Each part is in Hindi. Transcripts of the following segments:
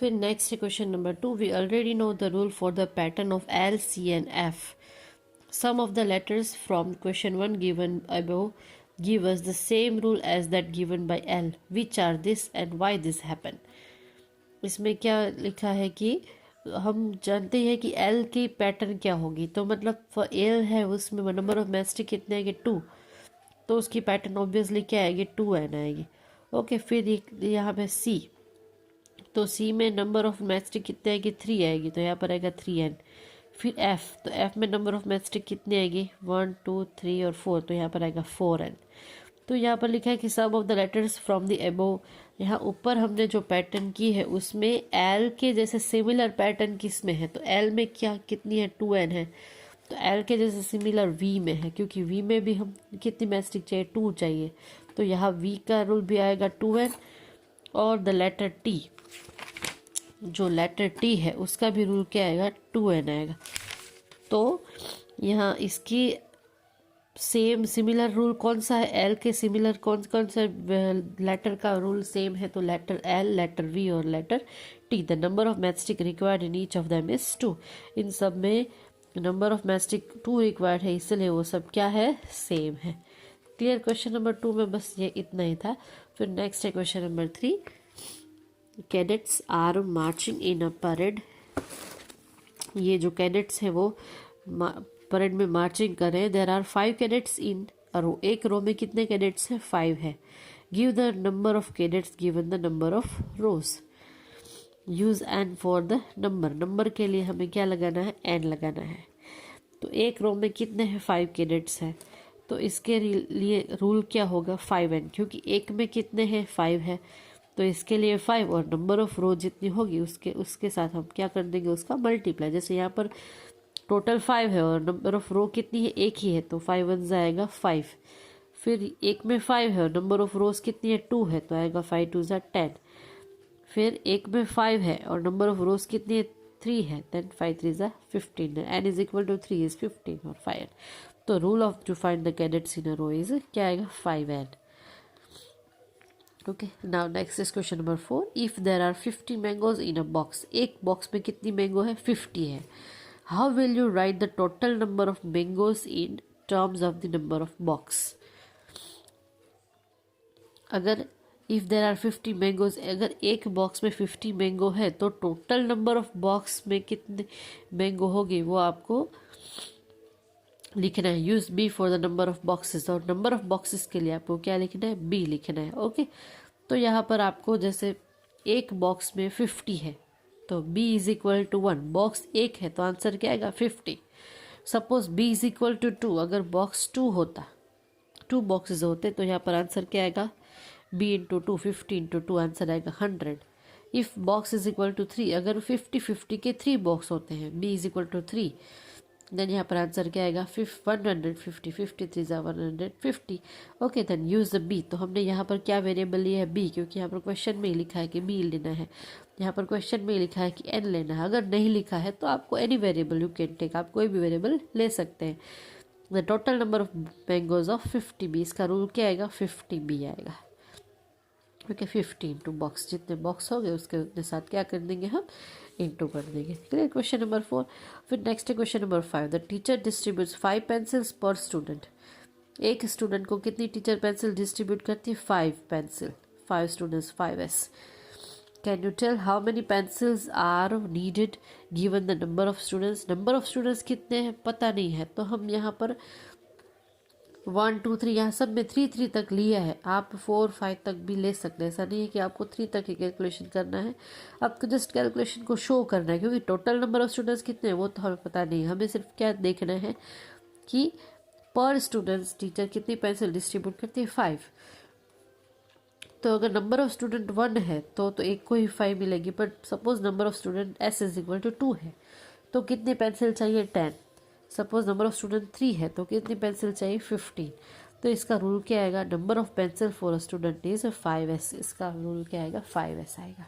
फिर next question number 2, we already know the rule for the pattern of L C and F. Some of the letters from question 1 given above give us the same rule as that given by L. Which are this and why this happen? इसमें क्या लिखा है कि हम जानते हैं कि L की पैटर्न क्या होगी, तो मतलब फॉर L है उसमें नंबर ऑफ मैस्टिक कितने आएंगे 2, तो उसकी पैटर्न ऑब्वियसली क्या आएगी 2n आएगी. ओके, फिर यहाँ पे C, तो C में नंबर ऑफ मैस्टिक कितने आएगी 3 आएगी, तो यहाँ पर आएगा 3n. फिर F, तो F में नंबर ऑफ मैस्टिक कितनी आएगी 1 2 3 और 4, तो यहाँ पर आएगा 4n. तो यहाँ पर लिखा है कि sum of the letters from the above. यहाँ ऊपर हमने जो पैटर्न की है उसमें L के जैसे सिमिलर पैटर्न किस में है, तो L में क्या कितनी है 2n है, तो L के जैसे सिमिलर V में है, क्योंकि V में भी हम कितनी मैस्टिक चाहिए 2 चाहिए, तो यहाँ V का रूल भी आएगा 2n. और द लेटर T, जो लेटर टी है उसका भी रूल क्या आएगा 2n आएगा. तो यहाँ इसकी सेम सिमिलर रूल कौन सा है, एल के सिमिलर कौन कौन सा लेटर का रूल सेम है, तो लेटर एल, लेटर वी और letter T. The number of matchstick required in each of them is 2. इन सब में नंबर ऑफ मैस्टिक 2 रिक्वायर्ड है, इसलिए वो सब क्या है सेम है. क्लियर. क्वेश्चन नंबर 2 में बस ये इतना ही था. फिर नेक्स्ट है question number 3. Cadets are marching in a parade. ये जो कैडेट्स है वो परेड में मार्चिंग कर रहे हैं. There are 5 cadets in a row. एक रो में कितने कैडेट्स हैं 5 है. Give the number of cadets given the number of rose. Use N for the number. Number के लिए हमें क्या लगाना है एन लगाना है. तो एक रो में कितने हैं 5 कैडेट्स हैं, तो इसके लिए रूल क्या होगा 5n, क्योंकि एक में कितने हैं 5 है, तो इसके लिए 5 और नंबर ऑफ रो जितनी होगी उसके साथ हम क्या कर देंगे उसका मल्टीप्लाई. जैसे यहाँ पर टोटल 5 है और नंबर ऑफ रो कितनी है एक ही है, तो 5 1 आएगा 5. फिर एक में 5 है और नंबर ऑफ रोज कितनी है 2 है, तो आएगा 5 2 10. फिर एक में 5 है और नंबर ऑफ रोज कितनी है 3 है, then 5 3 15. n is equal to 3 is 15 और 5n. तो rule of to find the cadets in a row is क्या आएगा 5n. Okay, now next is question number 4. If there are 50 mangoes in a box. एक बॉक्स में कितनी मैंगो है 50 है. How will you write the total number of mangoes in terms of the number of box. अगर इफ देर आर 50 मैंगोज, अगर एक बॉक्स में 50 मैंगो है तो टोटल नंबर ऑफ बॉक्स में कितने मैंगो होगी वो आपको लिखना है. Use B for the number of boxes. और नंबर ऑफ बॉक्सेस के लिए आपको क्या लिखना है बी लिखना है. ओके, तो यहाँ पर आपको जैसे एक बॉक्स में 50 है तो b is equal to 1. Box एक है तो आंसर क्या आएगा 50. Suppose b is equal to 2. अगर बॉक्स 2 होता, 2 बॉक्सेस होते, तो यहाँ पर आंसर क्या आएगा b इंटू 2, 50 इंटू 2 आंसर आएगा 100. If box is equal to 3, अगर 50 के 3 बॉक्स होते हैं, b is equal to 3, then यहाँ पर आंसर क्या आएगा 150. 53 ज़ा 150. Okay, then use the B. तो हमने यहाँ पर क्या वेरिएबल लिया है बी, क्योंकि यहाँ पर क्वेश्चन में ही लिखा है कि बी लेना है. यहाँ पर क्वेश्चन में ही लिखा है कि एन लेना है. अगर नहीं लिखा है तो आपको any variable you can take, आप कोई भी वेरिएबल ले सकते हैं. The total number of mangoes of 50 B. इसका रूल क्या आएगा 50 बी आएगा. ओके, 50 इंटू बॉक्स, जितने बॉक्स हो गए उसके उतने साथ क्या कर देंगे हम इंटू कर देंगे. क्लियर. Question number 4. फिर नेक्स्ट है question number 5. The teacher distributes 5 pencils per student. एक स्टूडेंट को कितनी टीचर पेंसिल डिस्ट्रीब्यूट करती है 5 pencil. 5 students 5s. Can you tell how many pencils are needed given the number of students. Number of students कितने हैं पता नहीं है, तो हम यहाँ पर 1 2 3 यहाँ सब में 3 3 तक लिया है. आप 4 5 तक भी ले सकते हैं. ऐसा नहीं है कि आपको 3 तक ही कैलकुलेशन करना है, आपको जस्ट कैलकुलेशन को शो करना है, क्योंकि टोटल नंबर ऑफ स्टूडेंट्स कितने हैं वो तो हमें पता नहीं है. हमें सिर्फ क्या देखना है कि पर स्टूडेंट्स टीचर कितनी पेंसिल डिस्ट्रीब्यूट करती है 5. तो अगर नंबर ऑफ स्टूडेंट 1 है तो एक को ही 5 मिलेगी. But suppose number of student S is equal to 2 है तो कितनी पेंसिल चाहिए 10. सपोज नंबर ऑफ स्टूडेंट 3 है तो कितनी पेंसिल चाहिए 15. तो इसका रूल क्या आएगा number of pencil for a student is 5s. इसका रूल क्या आएगा 5s आएगा.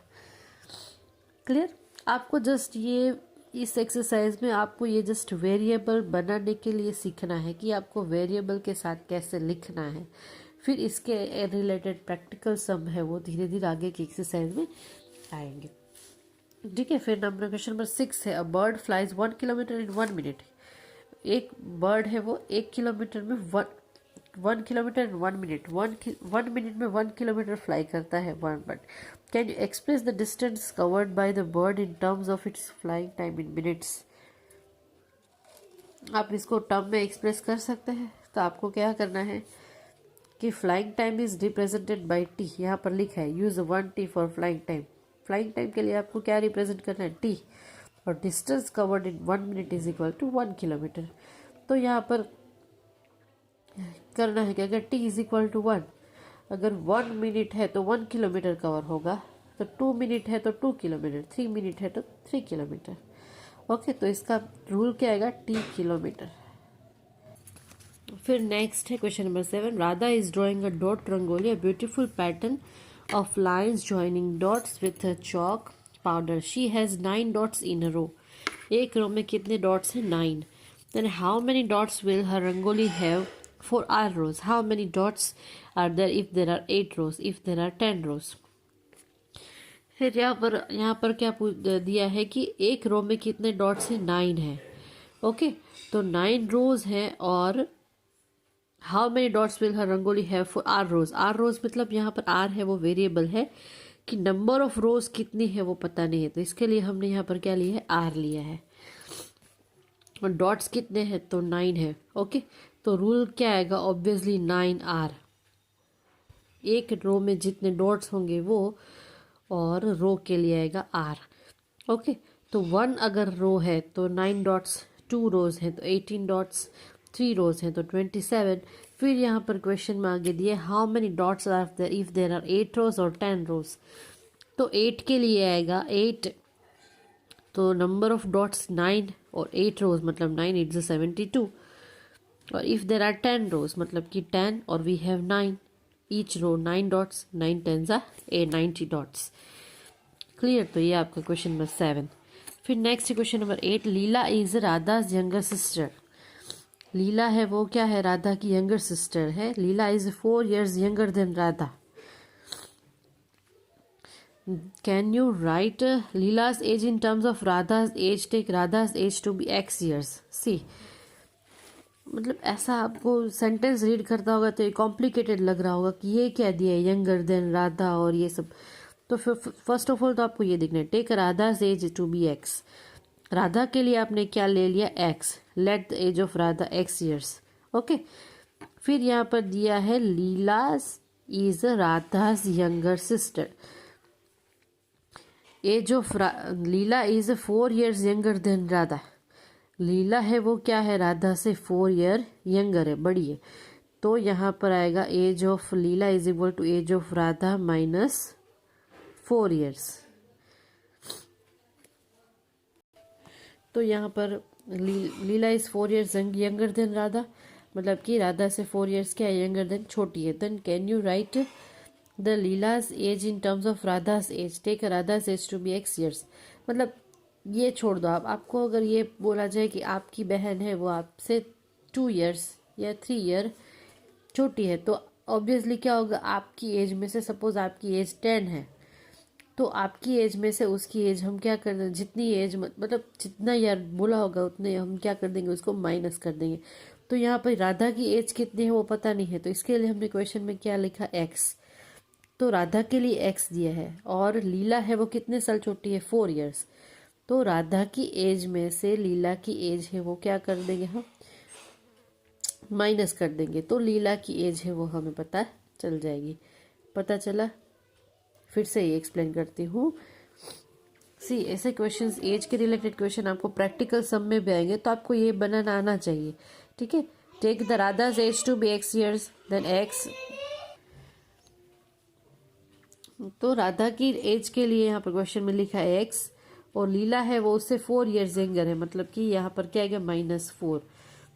क्लियर. आपको जस्ट ये इस एक्सरसाइज में आपको ये जस्ट वेरिएबल बनाने के लिए सीखना है कि आपको वेरिएबल के साथ कैसे लिखना है. फिर इसके रिलेटेड प्रैक्टिकल सम है वो धीरे धीरे आगे की एक्सरसाइज में आएंगे. ठीक है। फिर नंबर क्वेश्चन नंबर 6 है, a bird flies 1 kilometre in 1 minute. एक बर्ड है वो 1 किलोमीटर में 1 किलोमीटर इन 1 मिनट, 1 मिनट में 1 किलोमीटर फ्लाई करता है one bird. Can you express the distance covered by the bird in terms of its flying time in minutes. आप इसको टर्म में एक्सप्रेस कर सकते हैं। तो आपको क्या करना है कि flying time is represented by T. यहाँ पर लिखा है use 1 T for flying time. Flying time के लिए आपको क्या रिप्रेजेंट करना है, टी। और distance covered in 1 minute is equal to 1 kilometre. तो यहाँ पर करना है कि अगर टी इज इक्वल टू 1, अगर 1 मिनट है तो 1 किलोमीटर कवर होगा, तो 2 मिनट है तो 2 किलोमीटर, 3 मिनट है तो 3 किलोमीटर। ओके, तो इसका रूल क्या आएगा, टी किलोमीटर। फिर नेक्स्ट है question number 7, Radha is drawing a dot rangoli, a beautiful pattern of lines joining dots with chalk powder. She has 9 dots in a row. एक रो में कितने डॉट्स हैं, 9। Then how many dots will her rangoli have for R rows. How many dots are there if there are 8 rows, if there are 10 rows. फिर यहाँ पर क्या दिया है कि एक रो में कितने डॉट्स हैं, 9 है। ओके, तो 9 रोज है। और how many dots will her rangoli have for R rows. R rows मतलब यहाँ पर आर है वो वेरिएबल है, कि नंबर ऑफ रोज कितनी है वो पता नहीं है, तो इसके लिए हमने यहाँ पर क्या लिया है, आर लिया है। और डॉट्स कितने हैं, तो 9 है। ओके, तो रूल क्या आएगा, ऑब्वियसली 9R। एक रो में जितने डॉट्स होंगे वो, और रो के लिए आएगा आर। ओके, तो 1 अगर रो है तो 9 डॉट्स, 2 रोज हैं तो 18 डॉट्स, 3 रोज हैं तो 27। फिर यहाँ पर क्वेश्चन में आगे दिए how many dots are there if there are 8 rows और 10 रोज। तो 8 के लिए आएगा 8, तो नंबर ऑफ डॉट्स 9 और 8 रोज मतलब 9 8 72। और इफ देर आर 10 रोज मतलब कि 10 और we have 9, each row 9 dots, 9 10s are 90 dots. Clear, तो ये आपका क्वेश्चन नंबर 7। फिर next question number 8, Leela is Radha's younger sister. Leela है वो क्या है, राधा की यंगर सिस्टर है। Leela is 4 years younger than Radha. Can you write Leela's age in terms of Radha's age, take Radha's age to be x years। See, मतलब ऐसा आपको सेंटेंस रीड करता होगा तो ये कॉम्प्लिकेटेड लग रहा होगा कि ये क्या दिया है, यंगर देन राधा और ये सब। तो फिर फर्स्ट ऑफ ऑल तो आपको ये देखना है, take Radha's age to be x। Radha के लिए आपने क्या ले लिया, x। Let the age of Radha x years। Okay, फिर यहाँ पर दिया है Leela's is Radha's younger sister. Age of Leela is 4 years younger than Radha. Leela है वो क्या है, राधा से 4 year यंगर है, बड़ी है। तो यहाँ पर आएगा age of Leela is equal to age of Radha minus 4 years। तो यहाँ पर Leela is 4 years younger than Radha, मतलब कि राधा से 4 years क्या है, यंगर देन, छोटी है। Then can you write the Leela's age in terms of Radha's age, take Radha's age to be x years। मतलब ये छोड़ दो आप, आपको अगर ये बोला जाए कि आपकी बहन है वो आपसे 2 years या 3 year छोटी है, तो ऑब्वियसली क्या होगा, आपकी एज में से, सपोज आपकी एज 10 है, तो आपकी एज में से उसकी एज हम क्या कर देंगे, जितनी एज मतलब जितना ईयर बोला होगा उतने हम क्या कर देंगे, उसको माइनस कर देंगे। तो यहाँ पर राधा की एज कितनी है वो पता नहीं है, तो इसके लिए हमने क्वेश्चन में क्या लिखा, x। तो राधा के लिए x दिया है, और लीला है वो कितने साल छोटी है, 4 years। तो राधा की एज में से लीला की एज है वो क्या कर देंगे, हम माइनस कर देंगे, तो लीला की एज है वो हमें पता चल जाएगी। पता चला, फिर से ये एक्सप्लेन करती हूँ। सी, ऐसे क्वेश्चंस, एज के रिलेटेड क्वेश्चन आपको प्रैक्टिकल सम में भी आएंगे, तो आपको ये बनाना आना चाहिए, ठीक है। Take the Radha's age to be x years, then x। तो राधा की एज के लिए यहाँ पर क्वेश्चन में लिखा है x, और लीला है वो उससे 4 years यंगर है, मतलब कि यहाँ पर क्या आएगा, -4।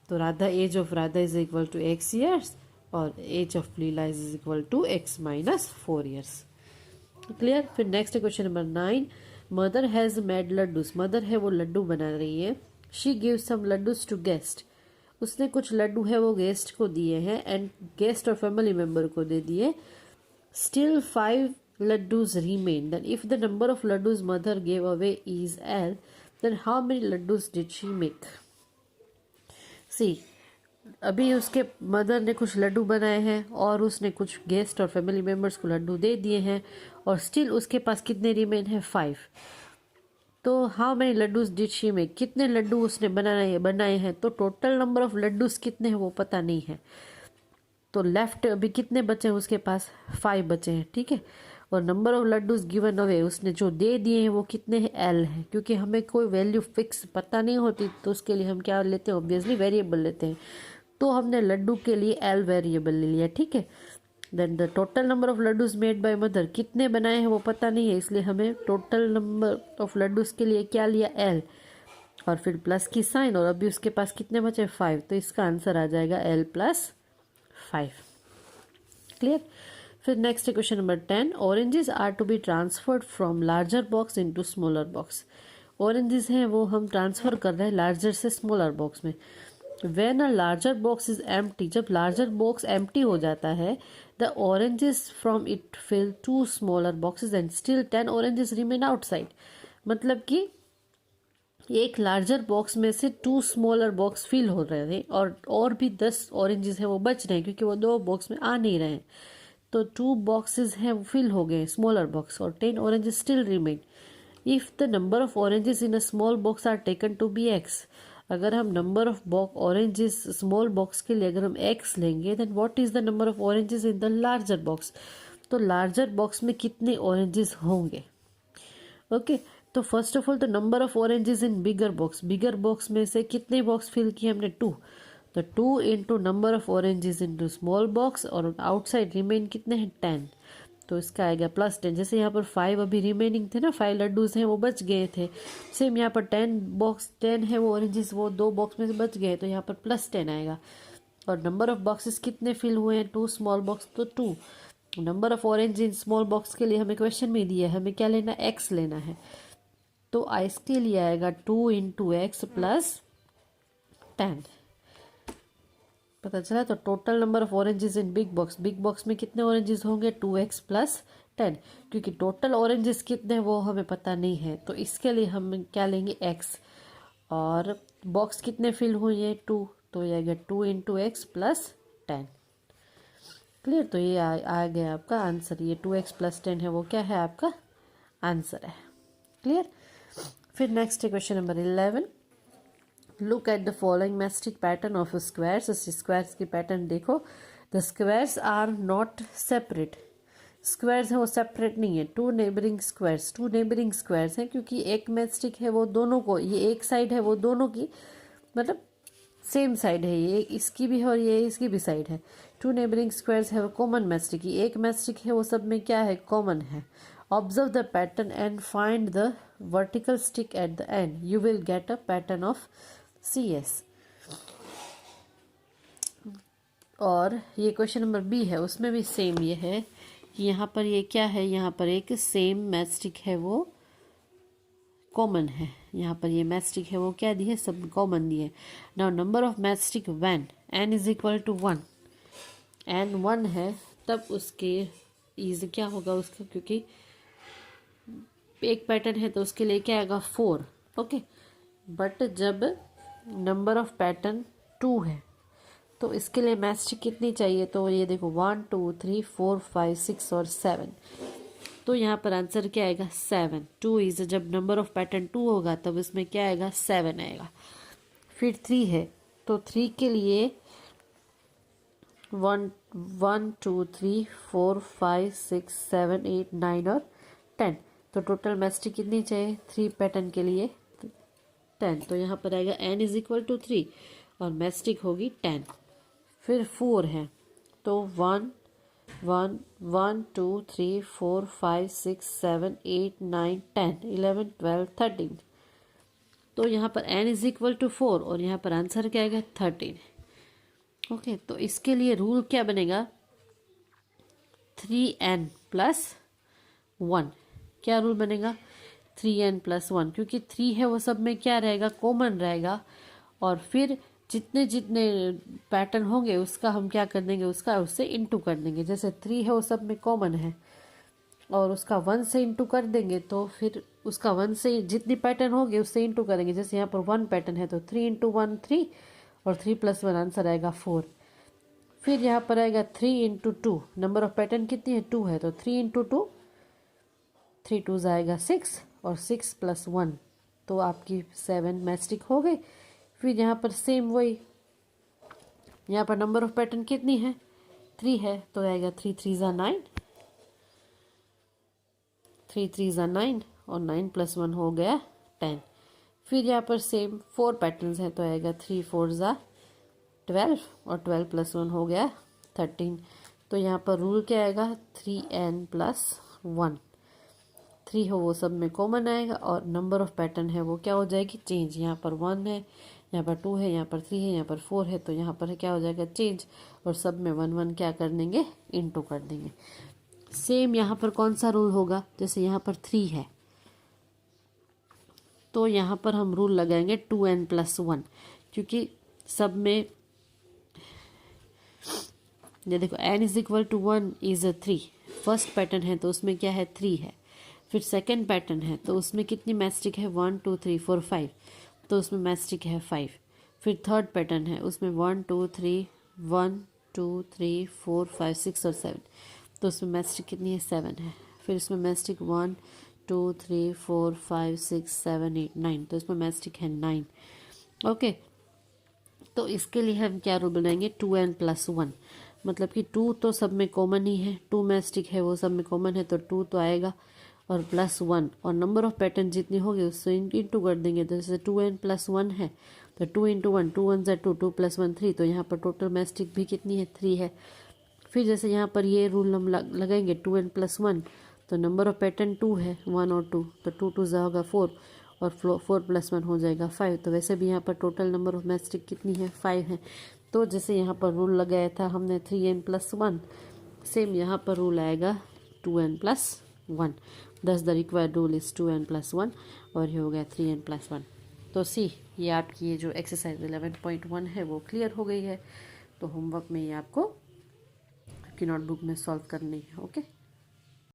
तो Radha age of Radha is equal to x years, और age of Leela is equal to x minus 4 years। Clear. फिर next question number 9, mother has made laddus. Mother है वो लड्डू बना रही है। She give some laddus to guest. उसने कुछ लड्डू है वो गेस्ट को दिए हैं, एंड गेस्ट और फैमिली मेंबर को दे दिए। Still 5 laddus remain. Then if the number of laddus mother gave away is L, then how many laddus did she make? See, अभी उसके मदर ने कुछ लड्डू बनाए हैं और उसने कुछ गेस्ट और फैमिली मेम्बर्स को लड्डू दे दिए हैं और स्टिल उसके पास कितने रिमेन है 5. तो how many laddoos did she make, कितने लड्डू उसने बनाए हैं. तो टोटल नंबर ऑफ लड्डूज कितने हैं वो पता नहीं है. तो लेफ्ट अभी कितने बचे हैं उसके पास 5 बचे हैं. ठीक है. और number of laddoos given away उसने जो दे दिए हैं वो कितने हैं L है. क्योंकि हमें कोई वैल्यू फिक्स पता नहीं होती तो उसके लिए हम क्या लेते हैं, ऑब्वियसली वेरिएबल लेते हैं. तो हमने लड्डू के लिए L वेरिएबल ले लिया. ठीक है. Then the total number of laddoos made by mother, कितने बनाए हैं वो पता नहीं है, इसलिए हमें टोटल नंबर ऑफ लड्डूज के लिए क्या लिया L और फिर प्लस की साइन. और अभी उसके पास कितने बचे 5. तो इसका आंसर आ जाएगा L + 5. क्लियर. फिर next question number 10. Oranges are to be transferred from larger box into smaller box. Oranges हैं वो हम ट्रांसफर कर रहे हैं लार्जर से स्मॉलर बॉक्स में. When a larger box is empty, जब larger box empty हो जाता है, the oranges from it fill 2 smaller boxes and still 10 oranges remain outside. मतलब कि एक लार्जर बॉक्स में से 2 स्मॉलर बॉक्स फिल हो रहे हैं और भी 10 ऑरेंजेस हैं वो बच रहे हैं क्योंकि वो 2 बॉक्स में आ नहीं रहे हैं. तो 2 बॉक्सेस हैं वो फिल हो गए स्मॉलर बॉक्स और 10 oranges still remain. If the number of oranges in a small box are taken to be X, अगर हम number of oranges small box के लिए अगर हम X लेंगे then what is the number of oranges in the larger box. तो लार्जर बॉक्स में कितने ऑरेंजेस होंगे. ओके. तो first of all the number of oranges in bigger box में से कितने बॉक्स फिल किए हमने 2. तो 2 into number of oranges into small box और आउटसाइड रिमेन कितने हैं 10. तो इसका आएगा +10. जैसे यहाँ पर 5 अभी रिमेनिंग थे ना, 5 लड्डूज हैं वो बच गए थे. सेम यहाँ पर 10 है वो ऑरेंजेस वो 2 बॉक्स में से बच गए तो यहाँ पर +10 आएगा. और नंबर ऑफ बॉक्सेस कितने फिल हुए हैं 2 स्मॉल बॉक्स तो 2. Number of orange in small box के लिए हमें क्वेश्चन में दिया है हमें क्या लेना X लेना है. तो इसके लिए आएगा 2 इंटू X + 10. पता चला. तो total number of oranges in big box में कितने ऑरेंजेस होंगे 2X + 10. क्योंकि टोटल ऑरेंजेस कितने वो हमें पता नहीं है तो इसके लिए हम क्या लेंगे X. और बॉक्स कितने फिल हुए हैं 2 तो ये आएगा 2 इंटू X + 10. क्लियर. तो ये आ गया आपका आंसर. ये 2X + 10 है वो क्या है आपका आंसर है. क्लियर. फिर next question number 11. Look at the following matchstick pattern of squares. Squares की पैटर्न देखो. The squares are not separate. Squares हैं वो सेपरेट नहीं है. 2 नेबरिंग स्क्वायर्स हैं क्योंकि एक मैस्टिक है वो दोनों को, ये एक साइड है वो दोनों की मतलब सेम साइड है, ये इसकी भी है और ये इसकी भी साइड है. 2 नेबरिंग स्क्वायर्स है वो कॉमन मैस्टिक. ये एक मैस्टिक है वो सब में क्या है कॉमन है. Observe the pattern and find the vertical stick at the end. You will get a pattern of CS. और ये क्वेश्चन नंबर B है उसमें भी सेम ये है कि यहाँ पर ये क्या है, यहाँ पर एक सेम मैस्टिक है वो कॉमन है. यहाँ पर ये मैस्टिक है वो क्या दिए सब कॉमन दिए. Now number of mastic when n = 1, n 1 है तब उसके इज क्या होगा उसका, क्योंकि एक पैटर्न है तो उसके लिए क्या आएगा 4. ओके. बट जब नंबर ऑफ पैटर्न 2 है तो इसके लिए मैस्टिक कितनी चाहिए. तो ये देखो 1 2 3 4 5 6 और 7. तो यहाँ पर आंसर क्या आएगा 7. 2 इज जब नंबर ऑफ पैटर्न 2 होगा तब इसमें क्या आएगा 7 आएगा. फिर 3 है तो 3 के लिए 1 2 3 4 5 6 7 8 9 और 10. तो टोटल मैस्टिक कितनी चाहिए 3 पैटर्न के लिए 10. तो यहाँ पर आएगा n = 3 और मैस्टिक होगी 10. फिर 4 है तो 1 1 2 3 4 5 6 7 8 9 10 11 12 13. तो यहाँ पर n = 4 और यहाँ पर आंसर क्या आएगा 13. ओके. तो इसके लिए रूल क्या बनेगा 3n + 1. क्या रूल बनेगा 3n + 1 क्योंकि 3 है वो सब में क्या रहेगा कॉमन रहेगा. और फिर जितने जितने पैटर्न होंगे उसका हम क्या कर देंगे उससे इंटू कर देंगे. जैसे 3 है वो सब में कॉमन है और उसका 1 से इंटू कर देंगे तो फिर उसका 1 से जितनी पैटर्न होगी उससे इंटू करेंगे। जैसे यहाँ पर 1 पैटर्न है तो 3 इंटू 1 3 और 3 + 1 आंसर आएगा 4। फिर यहाँ पर आएगा 3 इंटू 2, नंबर ऑफ पैटर्न कितनी है 2 है तो 3 इंटू 2, 3 2 आएगा 6 और 6 + 1 तो आपकी 7 मैस्टिक हो गई। फिर यहाँ पर सेम वही, यहाँ पर नंबर ऑफ पैटर्न कितनी है 3 है तो आएगा 3 3 9, 3 3 9 और 9 + 1 हो गया 10। फिर यहाँ पर सेम 4 पैटर्न्स है तो आएगा 3 4 12 और 12 + 1 हो गया 13। तो यहाँ पर रूल क्या आएगा 3n + 1, 3 हो वो सब में कॉमन आएगा और नंबर ऑफ पैटर्न है वो क्या हो जाएगी चेंज। यहाँ पर 1 है, यहाँ पर 2 है, यहाँ पर 3 है, यहाँ पर 4 है तो यहाँ पर क्या हो जाएगा चेंज और सब में 1 1 क्या कर देंगे इंटू कर देंगे। सेम यहाँ पर कौन सा रूल होगा, जैसे यहाँ पर 3 है तो यहाँ पर हम रूल लगाएंगे 2n + 1, क्योंकि सब में ये देखो n = 1 इज़ 3, फर्स्ट पैटर्न है तो उसमें क्या है 3 है। फिर सेकंड पैटर्न है तो उसमें कितनी मैस्टिक है 1 2 3 4 5 तो उसमें मैस्टिक है 5। फिर थर्ड पैटर्न है उसमें 1 2 3 1 2 3 4 5 6 और 7 तो उसमें मैस्टिक कितनी है 7 है। फिर इसमें मैस्टिक 1 2 3 4 5 6 7 8 9 तो इसमें मैस्टिक है 9। ओके, तो इसके लिए हम क्या रूल बनाएंगे 2n + 1, मतलब कि 2 तो सब में कॉमन ही है, 2 मैस्टिक है वो सब में कॉमन है तो 2 तो आएगा और +1 और नंबर ऑफ पैटर्न जितनी होगी उससे इंटू कर देंगे। तो जैसे 2n + 1 है तो 2 इंटू 1 2 1 2 2 + 1 3 तो यहाँ पर टोटल मैस्टिक भी कितनी है 3 है। फिर जैसे यहाँ पर ये रूल हम लगाएंगे 2n + 1 तो नंबर ऑफ पैटर्न 2 है 1 और 2 तो 2 2 होगा 4 और 4 + 1 हो जाएगा 5। तो वैसे भी यहाँ पर टोटल नंबर ऑफ मैस्टिक कितनी है 5 है। तो जैसे यहाँ पर रूल लगाया था हमने 3n + 1, सेम यहाँ पर रूल आएगा 2n + 1। दस the required rule is 2n + 1 और ये हो गया 3n + 1। तो सी ये आपकी ये जो एक्सरसाइज 11.1 है वो क्लियर हो गई है। तो होमवर्क में ये आपको आपकी नोटबुक में सॉल्व करनी है। ओके।